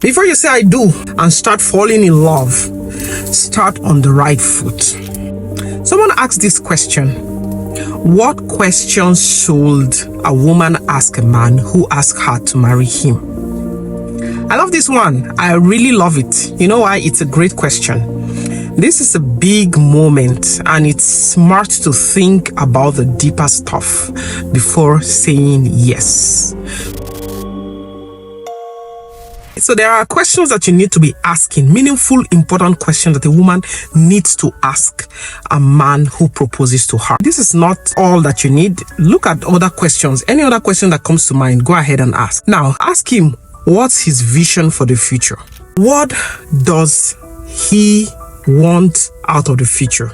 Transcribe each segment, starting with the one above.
Before you say I do and start falling in love, start on the right foot. Someone asked this question: what question should a woman ask a man who asks her to marry him? I love this one. I really love it. You know why? It's a great question. This is a big moment, and it's smart to think about the deeper stuff before saying yes. So there are questions that you need to be asking, meaningful, important questions that a woman needs to ask a man who proposes to her. This is not all that you need. Look at other questions. Any other question that comes to mind, go ahead and ask. Now, ask him, what's his vision for the future? What does he want out of the future?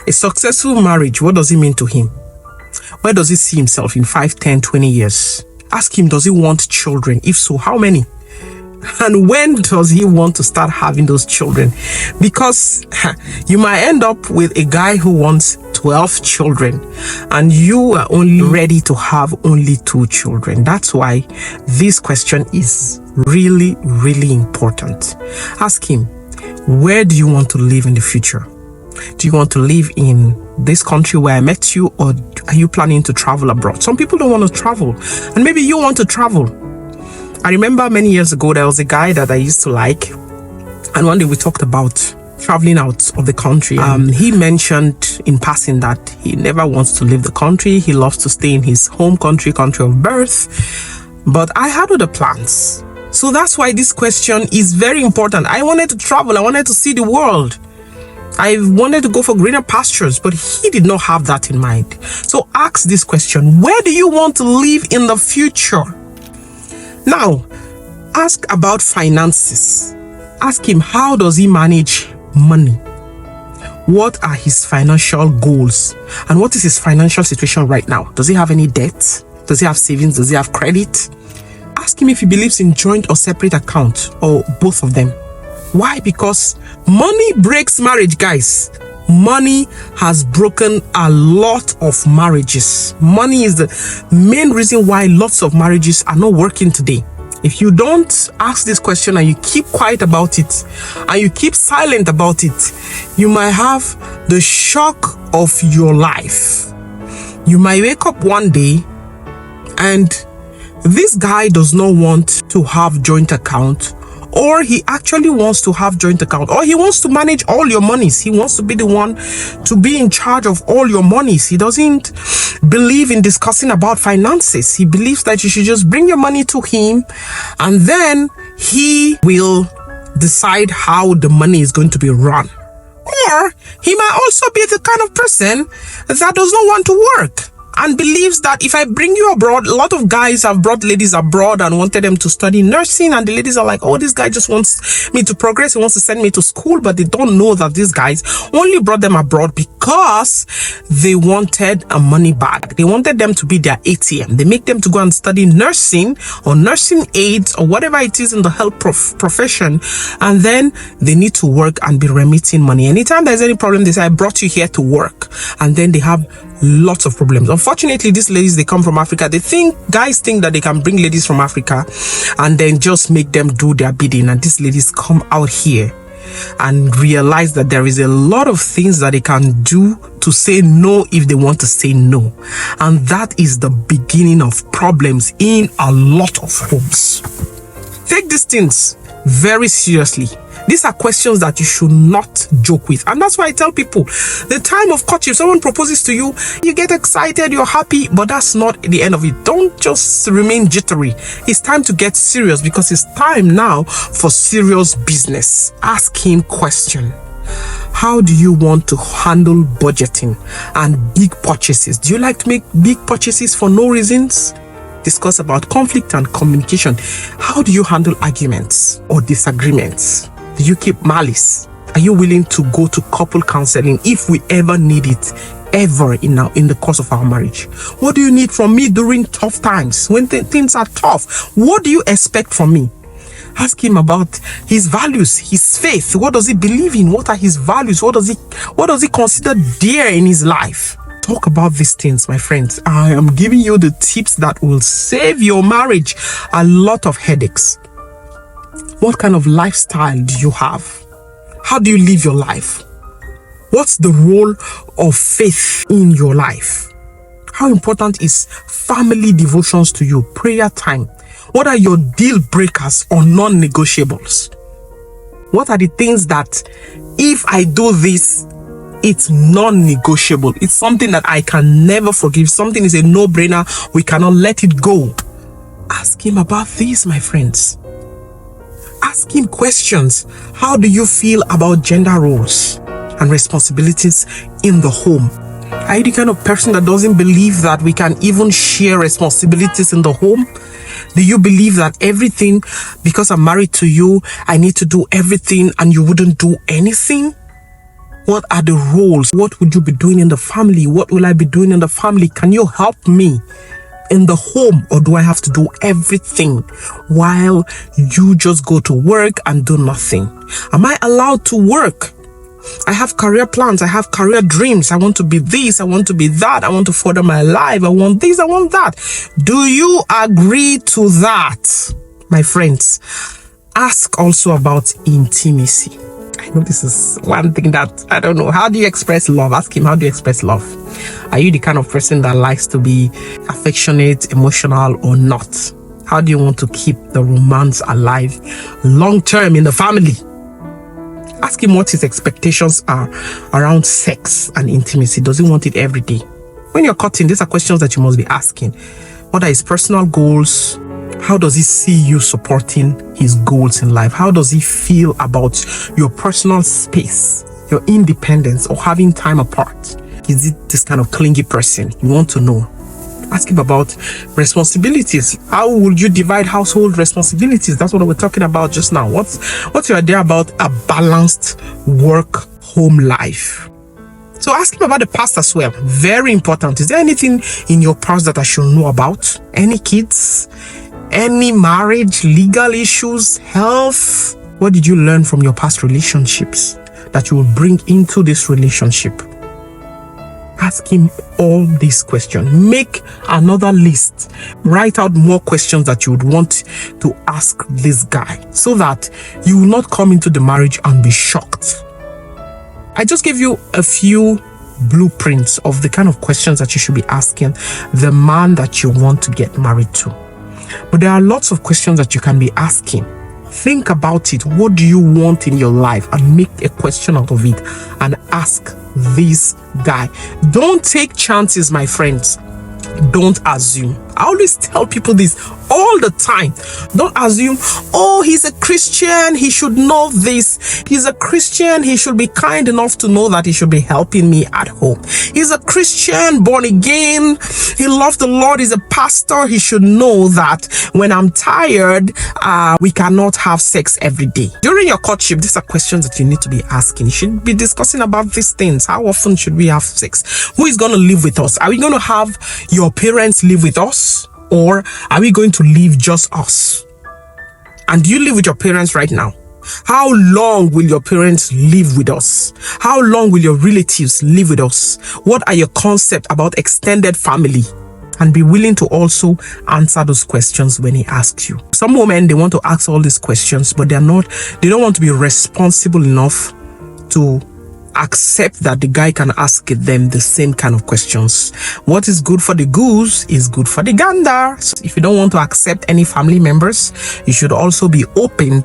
A successful marriage, what does it mean to him? Where does he see himself in 5, 10, 20 years? Ask him, does he want children? If so, how many? And when does he want to start having those children? Because you might end up with a guy who wants 12 children and you are only ready to have only 2 children. That's why this question is really, really important. Ask him, where do you want to live in the future? Do you want to live in this country where I met you, or are you planning to travel abroad? Some people don't want to travel, and maybe you want to travel. I remember many years ago, there was a guy that I used to like, and one day we talked about traveling out of the country. He mentioned in passing that he never wants to leave the country. He loves to stay in his home country of birth. But I had other plans. So that's why this question is very important. I wanted to travel. I wanted to see the world. I wanted to go for greener pastures, but he did not have that in mind. So ask this question: where do you want to live in the future? Now, ask about finances. Ask him, how does he manage money? What are his financial goals? And what is his financial situation right now? Does he have any debt? Does he have savings? Does he have credit? Ask him if he believes in joint or separate account, or both of them. Why? Because money breaks marriage, guys. Money has broken a lot of marriages. Money is the main reason why lots of marriages are not working today. If you don't ask this question and you keep quiet about it and you keep silent about it, you might have the shock of your life. You might wake up one day and this guy does not want to have joint account, or he actually wants to have joint account, or he wants to manage all your monies. He wants to be the one to be in charge of all your monies. He doesn't believe in discussing about finances. He believes that you should just bring your money to him and then he will decide how the money is going to be run. Or he might also be the kind of person that does not want to work and believes that if I bring you abroad, a lot of guys have brought ladies abroad and wanted them to study nursing, and the ladies are like, oh, this guy just wants me to progress, he wants to send me to school, but they don't know that these guys only brought them abroad because they wanted a money bag. They wanted them to be their ATM. They make them to go and study nursing or nursing aides or whatever it is in the health profession, and then they need to work and be remitting money. Anytime there's any problem, they say, I brought you here to work, and then they have lots of problems. Unfortunately, these ladies, they come from Africa. Guys think that they can bring ladies from Africa and then just make them do their bidding. And these ladies come out here and realize that there is a lot of things that they can do to say no if they want to say no. And that is the beginning of problems in a lot of homes. Take these things very seriously. These are questions that you should not joke with. And that's why I tell people, the time of courtship, someone proposes to you, you get excited, you're happy, but that's not the end of it. Don't just remain jittery. It's time to get serious, because it's time now for serious business. Ask him question. How do you want to handle budgeting and big purchases? Do you like to make big purchases for no reasons? Discuss about conflict and communication. How do you handle arguments or disagreements? Do you keep malice? Are you willing to go to couple counseling if we ever need it, ever in the course of our marriage? What do you need from me during tough times, when things are tough? What do you expect from me? Ask him about his values, his faith. What does he believe in? What are his values? What does he consider dear in his life? Talk about these things, my friends. I am giving you the tips that will save your marriage a lot of headaches. What kind of lifestyle do you have? How do you live your life? What's the role of faith in your life? How important is family devotions to you? Prayer time. What are your deal breakers or non-negotiables? What are the things that if I do this, it's non-negotiable? It's something that I can never forgive. Something is a no-brainer. We cannot let it go. Ask him about this, my friends. Ask him questions. How do you feel about gender roles and responsibilities in the home? Are you the kind of person that doesn't believe that we can even share responsibilities in the home? Do you believe that everything, because I'm married to you, I need to do everything and you wouldn't do anything? What are the roles? What would you be doing in the family? What will I be doing in the family? Can you help me in the home, or do I have to do everything while you just go to work and do nothing? Am I allowed to work? I have career plans. I have career dreams. I want to be this. I want to be that. I want to further my life. I want this. I want that. Do you agree to that? My friends, ask also about intimacy. I know this is one thing that I don't know. How do you express love? Ask him, how do you express love? Are you the kind of person that likes to be affectionate, emotional, or not? How do you want to keep the romance alive long term in the family? Ask him what his expectations are around sex and intimacy. Does he want it every day? When you're cutting, these are questions that you must be asking. What are his personal goals? How does he see you supporting his goals in life? How does he feel about your personal space, your independence, or having time apart? Is he this kind of clingy person? You want to know. Ask him about responsibilities. How would you divide household responsibilities? That's what we're talking about just now. What's your idea about a balanced work-home life? So ask him about the past as well. Very important. Is there anything in your past that I should know about? Any kids? Any marriage, legal issues, health? What did you learn from your past relationships that you will bring into this relationship? Ask him all these questions. Make another list. Write out more questions that you would want to ask this guy so that you will not come into the marriage and be shocked. I just gave you a few blueprints of the kind of questions that you should be asking the man that you want to get married to. But there are lots of questions that you can be asking. Think about it. What do you want in your life? And make a question out of it and ask this guy. Don't take chances, my friends. Don't assume. I always tell people this all the time. Don't assume, oh, he's a Christian, he should know this. He's a Christian, he should be kind enough to know that he should be helping me at home. He's a Christian, born again, he loves the Lord, he's a pastor, he should know that when I'm tired, we cannot have sex every day. During your courtship, these are questions that you need to be asking. You should be discussing about these things. How often should we have sex? Who is going to live with us? Are we going to have your parents live with us? Or are we going to live just us? And do you live with your parents right now? How long will your parents live with us? How long will your relatives live with us? What are your concepts about extended family? And be willing to also answer those questions when he asks you. Some women, they want to ask all these questions, but they don't want to be responsible enough to accept that the guy can ask them the same kind of questions. What is good for the goose is good for the gander. So if you don't want to accept any family members, you should also be open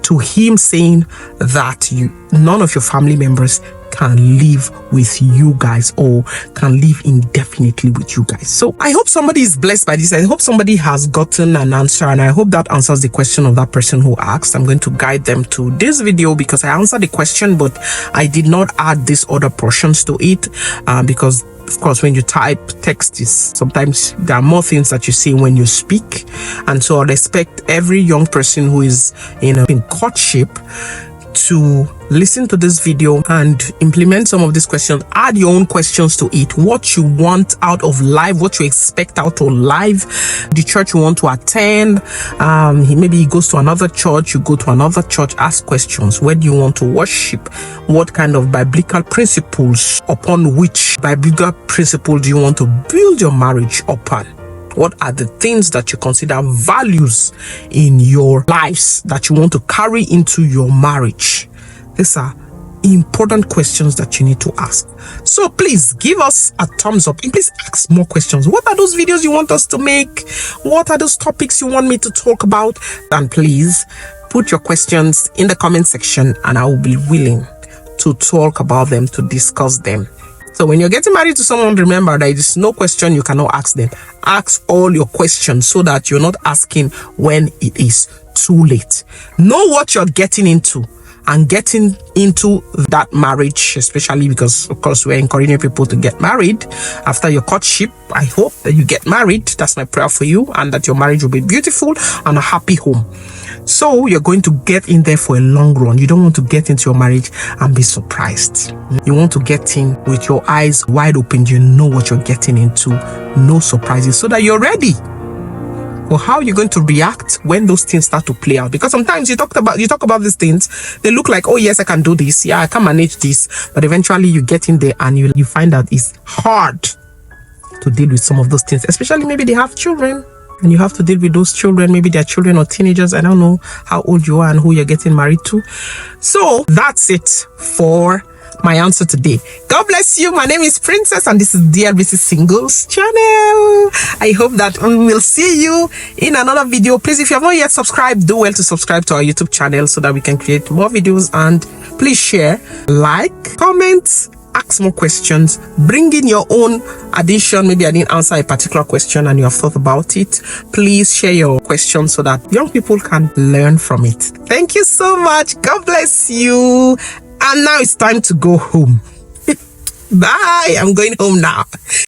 to him saying that none of your family members can live with you guys or can live indefinitely with you guys. So I hope somebody is blessed by this. I hope somebody has gotten an answer, and I hope that answers the question of that person who asked. I'm going to guide them to this video because I answered the question, but I did not add these other portions to it because of course, when you type text, sometimes there are more things that you see when you speak. And so I'd expect every young person who is in courtship to listen to this video and implement some of these questions. Add your own questions to it. What you want out of life, what you expect out of life, the church you want to attend. Maybe he goes to another church, you go to another church. Ask questions. Where do you want to worship? What kind of biblical principles, upon which biblical principle do you want to build your marriage upon? What are the things that you consider values in your lives that you want to carry into your marriage? These are important questions that you need to ask. So please give us a thumbs up and please ask more questions. What are those videos you want us to make? What are those topics you want me to talk about? Then please put your questions in the comment section and I will be willing to talk about them, to discuss them. So when you're getting married to someone, remember there is no question you cannot ask them. Ask all your questions so that you're not asking when it is too late. Know what you're getting into and getting into that marriage, especially because of course we're encouraging people to get married after your courtship. I hope that you get married. That's my prayer for you, and that your marriage will be beautiful and a happy home. So you're going to get in there for a long run. You don't want to get into your marriage and be surprised. You want to get in with your eyes wide open. You know what you're getting into. No surprises, so that you're ready. Well, how are you going to react when those things start to play out? Because sometimes you talk about these things, they look like, oh yes, I can do this, yeah, I can manage this, but eventually you get in there and you find out it's hard to deal with some of those things, especially maybe they have children and you have to deal with those children. Maybe they're children or teenagers. I don't know how old you are and who you're getting married to. So that's it for my answer today. God bless you. My name is Princess and this is DLBC Singles channel. I hope that we will see you in another video. Please, if you have not yet subscribed, do well to subscribe to our YouTube channel so that we can create more videos, and please share, like, comment, ask more questions, bring in your own addition. Maybe I didn't answer a particular question and you have thought about it. Please share your questions so that young people can learn from it. Thank you so much. God bless you. And now it's time to go home. Bye. I'm going home now.